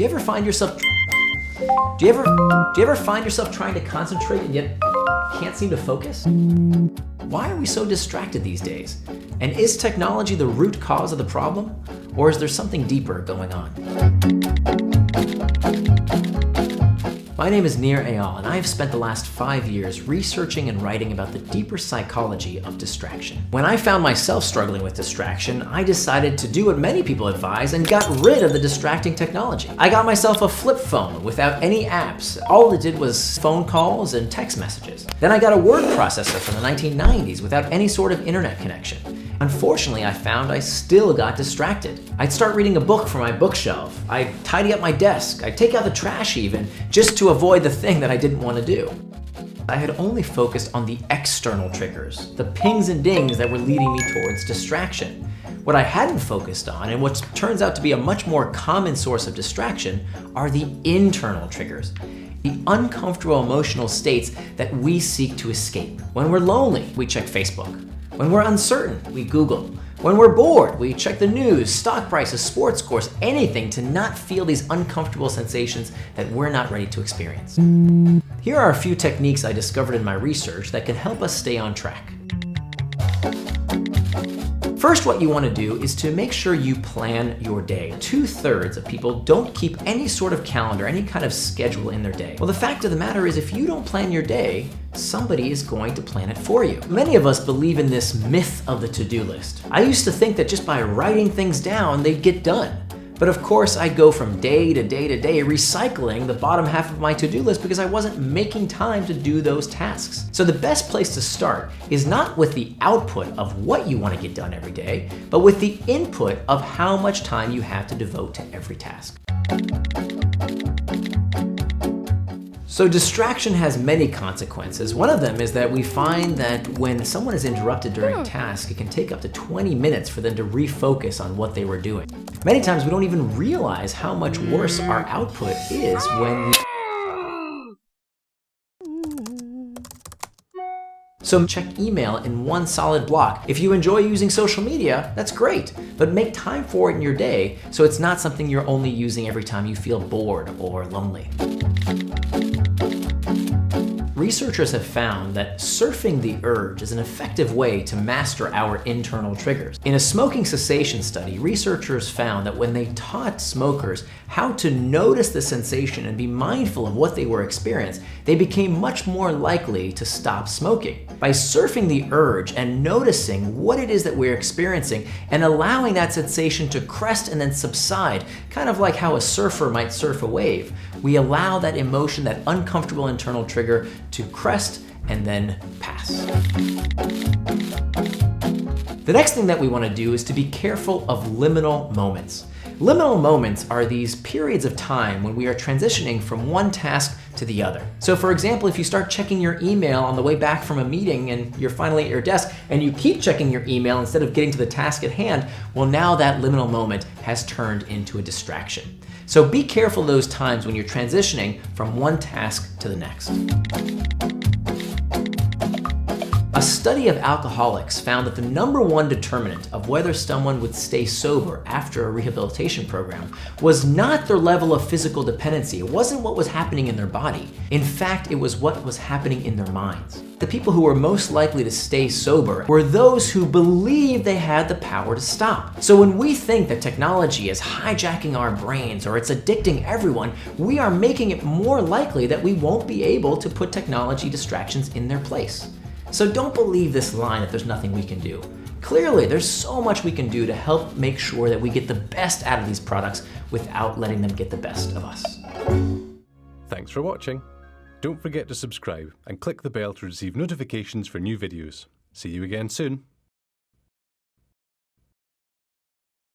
Do you ever find yourself trying to concentrate and yet can't seem to focus? Why are we so distracted these days? And is technology the root cause of the problem? Or is there something deeper going on? My name is Nir Eyal, and I have spent the last 5 years researching and writing about the deeper psychology of distraction. When I found myself struggling with distraction, I decided to do what many people advise and got rid of the distracting technology. I got myself a flip phone without any apps. All it did was phone calls and text messages. Then I got a word processor from the 1990s without any sort of internet connection. Unfortunately, I found I still got distracted. I'd start reading a book from my bookshelf. I'd tidy up my desk. I'd take out the trash even, just to avoid the thing that I didn't want to do. I had only focused on the external triggers, the pings and dings that were leading me towards distraction. What I hadn't focused on, and what turns out to be a much more common source of distraction, are the internal triggers. The uncomfortable emotional states that we seek to escape. When we're lonely, we check Facebook. When we're uncertain, we Google. When we're bored, we check the news, stock prices, sports scores, anything to not feel these uncomfortable sensations that we're not ready to experience. Here are a few techniques I discovered in my research that can help us stay on track. First, what you want to do is to make sure you plan your day. 2/3 of people don't keep any sort of calendar, any kind of schedule in their day. Well, the fact of the matter is, if you don't plan your day, somebody is going to plan it for you. Many of us believe in this myth of the to-do list. I used to think that just by writing things down, they'd get done. But of course, I go from day to day to day recycling the bottom half of my to-do list because I wasn't making time to do those tasks. So the best place to start is not with the output of what you want to get done every day, but with the input of how much time you have to devote to every task. So distraction has many consequences. One of them is that we find that when someone is interrupted during a task, it can take up to 20 minutes for them to refocus on what they were doing. Many times we don't even realize how much worse our output is when we... So check email in one solid block. If you enjoy using social media, that's great, but make time for it in your day so it's not something you're only using every time you feel bored or lonely. Researchers have found that surfing the urge is an effective way to master our internal triggers. In a smoking cessation study, researchers found that when they taught smokers how to notice the sensation and be mindful of what they were experiencing, they became much more likely to stop smoking. By surfing the urge and noticing what it is that we're experiencing and allowing that sensation to crest and then subside, kind of like how a surfer might surf a wave, we allow that emotion, that uncomfortable internal trigger, to crest and then pass. The next thing that we want to do is to be careful of liminal moments. Liminal moments are these periods of time when we are transitioning from one task to the other. So for example, if you start checking your email on the way back from a meeting and you're finally at your desk and you keep checking your email instead of getting to the task at hand, well, now that liminal moment has turned into a distraction. So be careful those times when you're transitioning from one task to the next. A study of alcoholics found that the #1 determinant of whether someone would stay sober after a rehabilitation program was not their level of physical dependency. It wasn't what was happening in their body. In fact, it was what was happening in their minds. The people who were most likely to stay sober were those who believed they had the power to stop. So when we think that technology is hijacking our brains or it's addicting everyone, we are making it more likely that we won't be able to put technology distractions in their place. So don't believe this line that there's nothing we can do. Clearly, there's so much we can do to help make sure that we get the best out of these products without letting them get the best of us. Thanks for watching. Don't forget to subscribe and click the bell to receive notifications for new videos. See you again soon.